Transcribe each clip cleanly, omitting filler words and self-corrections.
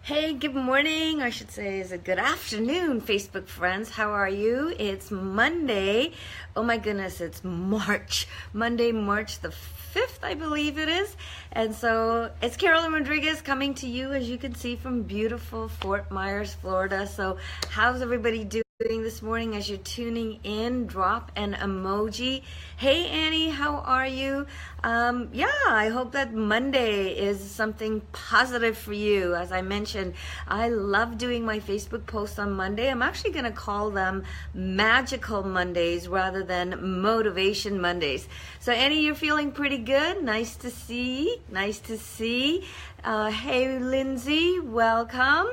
Hey, good morning. I should say is a good afternoon, Facebook friends. How are you? It's Monday. Oh my goodness, it's March. Monday, March the 5th, I believe it is. And so it's Carolyne Rodrigues coming to you, as you can see, from beautiful Fort Myers, Florida. So how's everybody doing this morning? As you're tuning in, drop an emoji. Hey Annie, how are you? I hope that Monday is something positive for you. As I mentioned, I love doing my Facebook posts on Monday. I'm actually going to call them Magical Mondays rather than Motivation Mondays. So Annie, you're feeling pretty good. Nice to see. Nice to see. Hey Lindsay, welcome.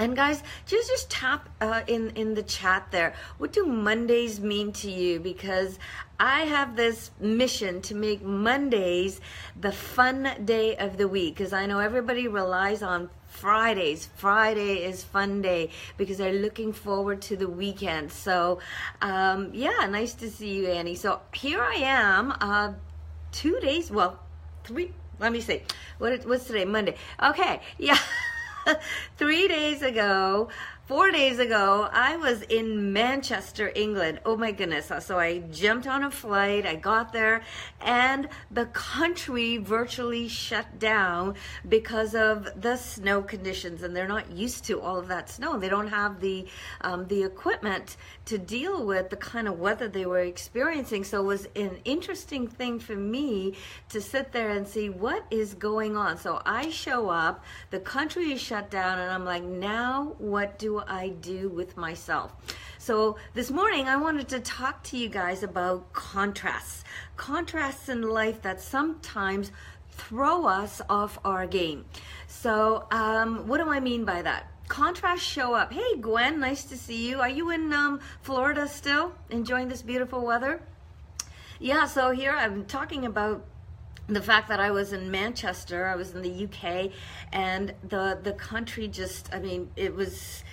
And guys, just tap in the chat there. What do Mondays mean to you? Because I have this mission to make Mondays the fun day of the week. Because I know everybody relies on Fridays. Friday is fun day because they're looking forward to the weekend. So, nice to see you, Annie. So here I am, 2 days, well, three, let me see. What's today? Monday. Okay, yeah. 3 days ago, 4 days ago, I was in Manchester, England. Oh my goodness. So I jumped on a flight, I got there, and the country virtually shut down because of the snow conditions, and they're not used to all of that snow. They don't have the equipment to deal with the kind of weather they were experiencing. So it was an interesting thing for me to sit there and see what is going on. So I show up, the country is shut down, and I'm like, now what do I do with myself? So this morning I wanted to talk to you guys about contrasts in life that sometimes throw us off our game. So what do I mean by that? Contrasts show up. Hey Gwen, nice to see you. Are you in Florida still, enjoying this beautiful weather? Yeah, so here I'm talking about the fact that I was in Manchester, I was in the UK, and the country just, I mean, it was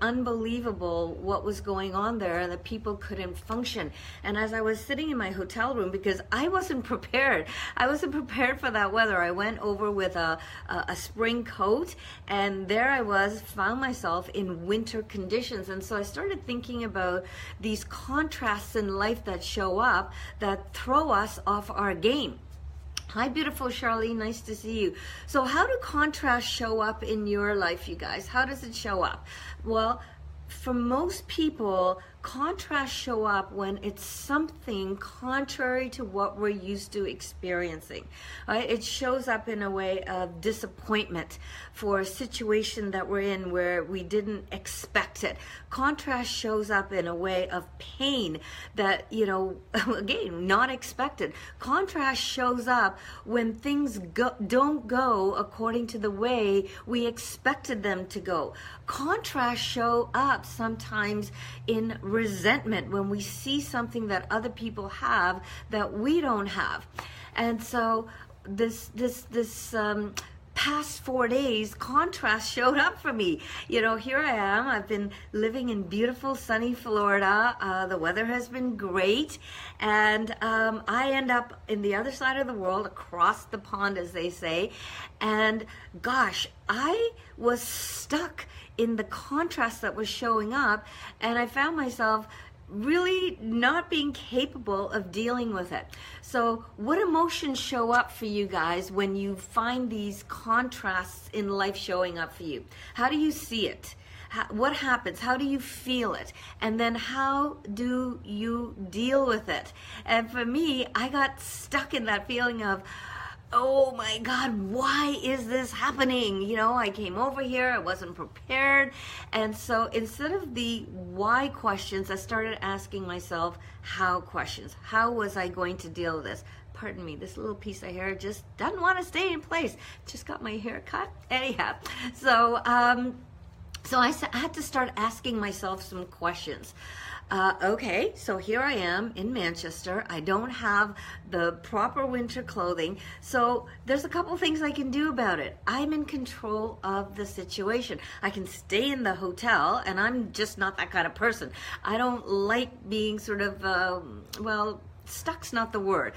unbelievable what was going on there, and the people couldn't function. And as I was sitting in my hotel room, because I wasn't prepared for that weather. I went over with a spring coat, and there I was, found myself in winter conditions. And so I started thinking about these contrasts in life that show up that throw us off our game. Hi, beautiful Charlene, nice to see you. So how do contrasts show up in your life, you guys? How does it show up? Well, for most people, contrasts show up when it's something contrary to what we're used to experiencing. Right? It shows up in a way of disappointment for a situation that we're in where we didn't expect it. Contrast shows up in a way of pain that, again, not expected. Contrast shows up when things don't go according to the way we expected them to go. Contrasts show up sometimes in resentment when we see something that other people have that we don't have. And so this past 4 days, contrast showed up for me. Here I am. I've been living in beautiful sunny Florida. The weather has been great, and I end up in the other side of the world, across the pond, as they say. And gosh, I was stuck in the contrast that was showing up, and I found myself really not being capable of dealing with it. So what emotions show up for you guys when you find these contrasts in life showing up for you? How do you see it? What happens? How do you feel it? And then how do you deal with it? And for me, I got stuck in that feeling of, oh my God, why is this happening? I came over here, I wasn't prepared. And so instead of the why questions, I started asking myself how questions. How was I going to deal with this? Pardon me, this little piece of hair just doesn't want to stay in place. Just got my hair cut. Anyhow, so I had to start asking myself some questions. Okay, so here I am in Manchester. I don't have the proper winter clothing. So there's a couple things I can do about it. I'm in control of the situation. I can stay in the hotel, and I'm just not that kind of person. I don't like being sort of, stuck's not the word.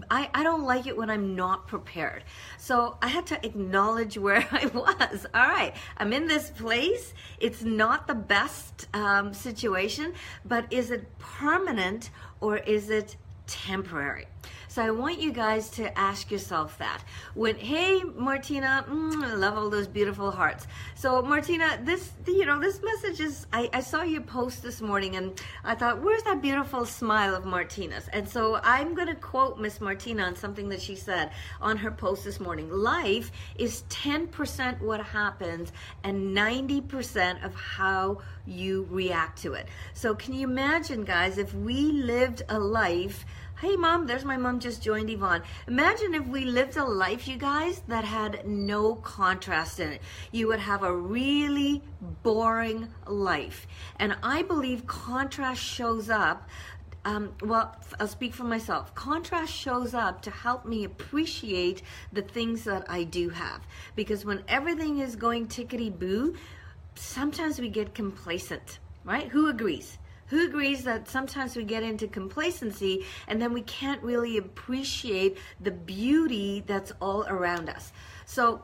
I don't like it when I'm not prepared. So I had to acknowledge where I was. All right, I'm in this place. It's not the best situation, but is it permanent or is it temporary? So I want you guys to ask yourself that. Hey, Martina, I love all those beautiful hearts. So Martina, this message is, I saw your post this morning and I thought, where's that beautiful smile of Martina's? And so I'm going to quote Miss Martina on something that she said on her post this morning. Life is 10% what happens and 90% of how you react to it. So can you imagine, guys, if we lived a life. Hey mom, there's my mom, just joined Yvonne. Imagine if we lived a life, you guys, that had no contrast in it. You would have a really boring life. And I believe contrast shows up, well, I'll speak for myself. Contrast shows up to help me appreciate the things that I do have. Because when everything is going tickety-boo, sometimes we get complacent, right? Who agrees? Who agrees that sometimes we get into complacency and then we can't really appreciate the beauty that's all around us? So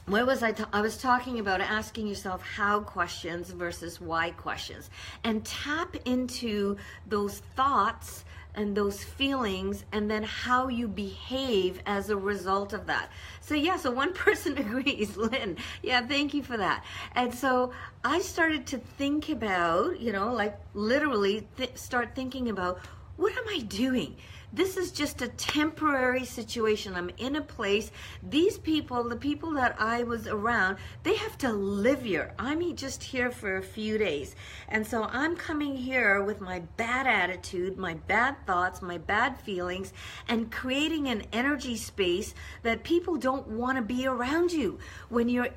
where was I? I was talking about asking yourself how questions versus why questions, and tap into those thoughts and those feelings and then how you behave as a result of that. So yeah, so one person agrees, Lynn. Yeah, thank you for that. And so I started to think about, like literally start thinking about, what am I doing? This is just a temporary situation. I'm in a place. These people, the people that I was around, they have to live here. I'm just here for a few days. And so I'm coming here with my bad attitude, my bad thoughts, my bad feelings, and creating an energy space that people don't want to be around you. When you're,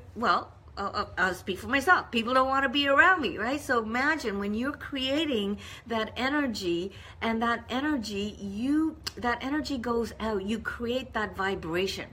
I'll speak for myself. People don't want to be around me, right? So imagine when you're creating that energy, and that energy goes out. You create that vibration,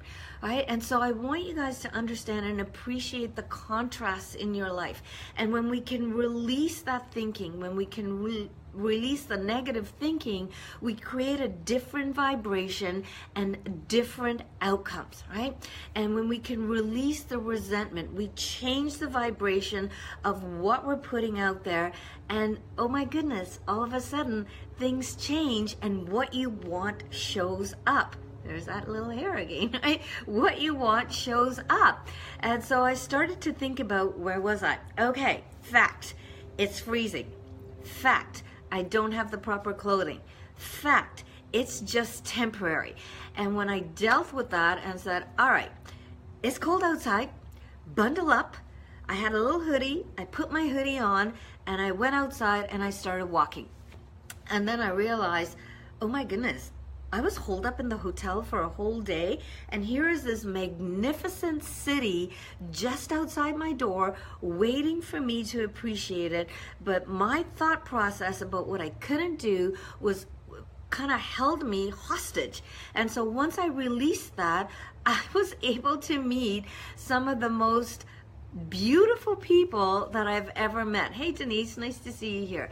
right? And so I want you guys to understand and appreciate the contrasts in your life. And when we can release that thinking, when we can release the negative thinking, we create a different vibration and different outcomes, right? And when we can release the resentment, we change the vibration of what we're putting out there, and oh my goodness, all of a sudden things change and what you want shows up. There's that little hair again, right? What you want shows up. And so I started to think about, where was I? Okay, fact, it's freezing. Fact, I don't have the proper clothing. Fact, it's just temporary. And when I dealt with that and said, all right, it's cold outside, bundle up. I had a little hoodie, I put my hoodie on, and I went outside and I started walking. And then I realized, oh my goodness, I was holed up in the hotel for a whole day, and here is this magnificent city just outside my door waiting for me to appreciate it. But my thought process about what I couldn't do was kind of held me hostage. And so once I released that, I was able to meet some of the most beautiful people that I've ever met. Hey Denise, nice to see you here.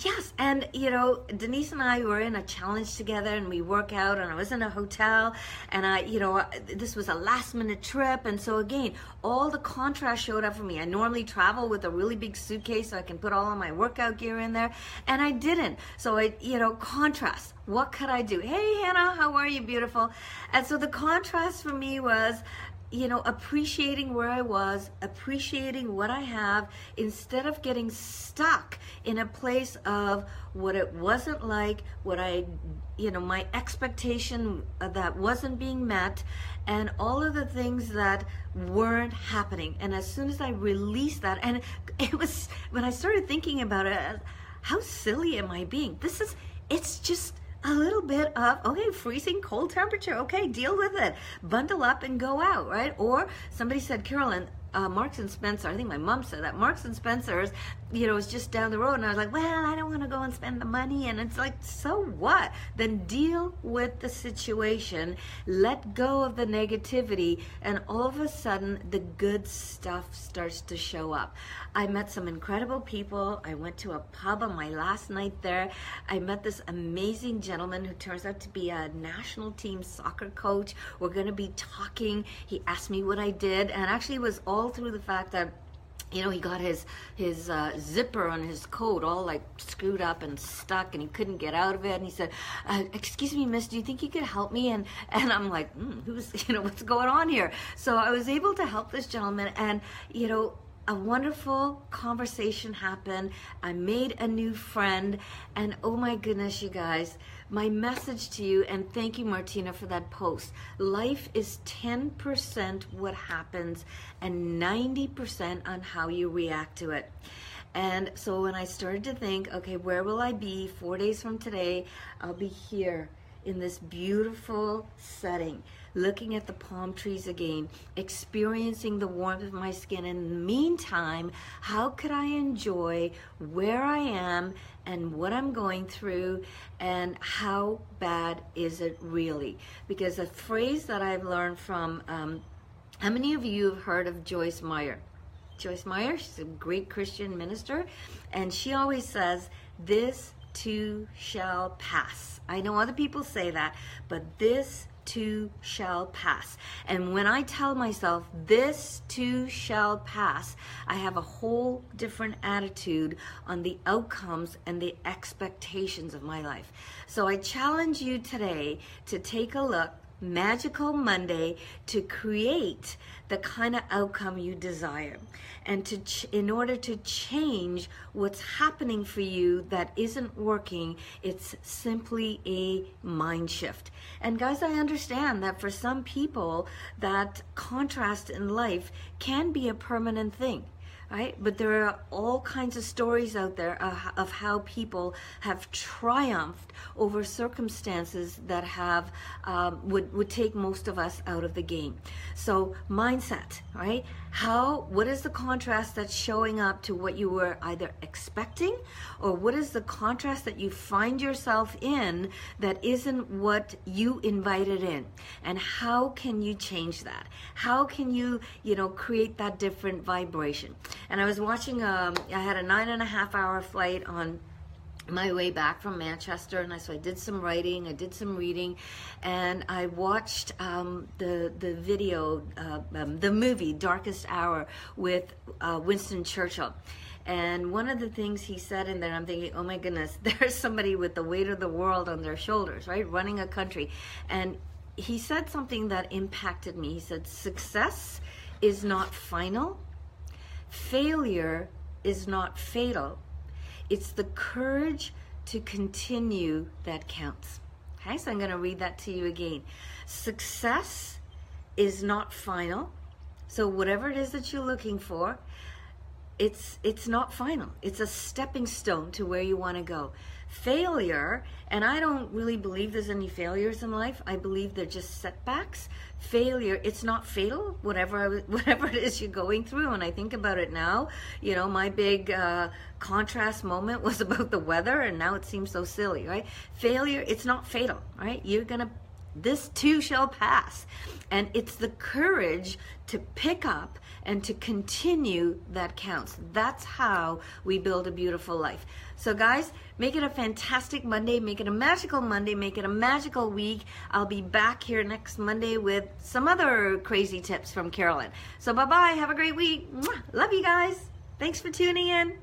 Yes, and Denise and I were in a challenge together, and we work out, and I was in a hotel, and this was a last minute trip, and so again, all the contrast showed up for me. I normally travel with a really big suitcase so I can put all of my workout gear in there, and I didn't. So contrast. What could I do? Hey Hannah, how are you, beautiful? And so the contrast for me was, appreciating where I was, appreciating what I have, instead of getting stuck in a place of what it wasn't like, what my expectation that wasn't being met, and all of the things that weren't happening. And as soon as I released that, and it was, when I started thinking about it, how silly am I being? It's just a little bit of, okay, freezing cold temperature, okay, deal with it, bundle up and go out, right? Or somebody said, Carolyne, Marks and Spencer. I think my mom said that Marks and Spencer's, you know, is just down the road. And I was like, well, I don't want to go and spend the money. And it's like, so what? Then deal with the situation, let go of the negativity, and all of a sudden the good stuff starts to show up. I met some incredible people. I went to a pub on my last night there. I met this amazing gentleman who turns out to be a national team soccer coach. We're going to be talking. He asked me what I did, and actually it was all through the fact that, you know, he got his zipper on his coat all like screwed up and stuck, and he couldn't get out of it. And he said, excuse me, miss, do you think you could help me? And I'm like, who's, you know, what's going on here? So I was able to help this gentleman, and, you know, a wonderful conversation happened. I made a new friend, and oh my goodness, you guys, my message to you, and thank you, Martina, for that post. Life is 10% what happens and 90% on how you react to it. And so when I started to think, okay, where will I be 4 days from today? I'll be here in this beautiful setting, looking at the palm trees again, experiencing the warmth of my skin. In the meantime, how could I enjoy where I am and what I'm going through, and how bad is it really? Because a phrase that I've learned from, how many of you have heard of Joyce Meyer? Joyce Meyer, she's a great Christian minister, and she always says, this too shall pass. I know other people say that, but this too shall pass. And when I tell myself this too shall pass, I have a whole different attitude on the outcomes and the expectations of my life. So I challenge you today to take a look, Magical Monday, to create the kind of outcome you desire, and in order to change what's happening for you that isn't working. It's simply a mind shift. And guys, I understand that for some people that contrast in life can be a permanent thing, right? But there are all kinds of stories out there of how people have triumphed over circumstances that have would take most of us out of the game. So mindset, right? What is the contrast that's showing up to what you were either expecting, or what is the contrast that you find yourself in that isn't what you invited in? And how can you change that? How can you, create that different vibration? And I was watching, I had a 9.5-hour flight on my way back from Manchester, and so I did some writing, I did some reading, and I watched the video, the movie Darkest Hour with Winston Churchill. And one of the things he said in there, I'm thinking, oh my goodness, there's somebody with the weight of the world on their shoulders, right, running a country. And he said something that impacted me. He said, success is not final, failure is not fatal. It's the courage to continue that counts. Okay, so I'm going to read that to you again. Success is not final. So whatever it is that you're looking for, it's not final. It's a stepping stone to where you want to go. Failure, and I don't really believe there's any failures in life. I believe they're just setbacks. Failure, it's not fatal, whatever it is you're going through. And I think about it now, my big contrast moment was about the weather, and now it seems so silly, right? Failure, it's not fatal, right? This too shall pass. And it's the courage to pick up and to continue that counts. That's how we build a beautiful life. So guys, make it a fantastic Monday, make it a magical Monday, make it a magical week. I'll be back here next Monday with some other crazy tips from Carolyne. So bye-bye, have a great week. Mwah. Love you guys. Thanks for tuning in.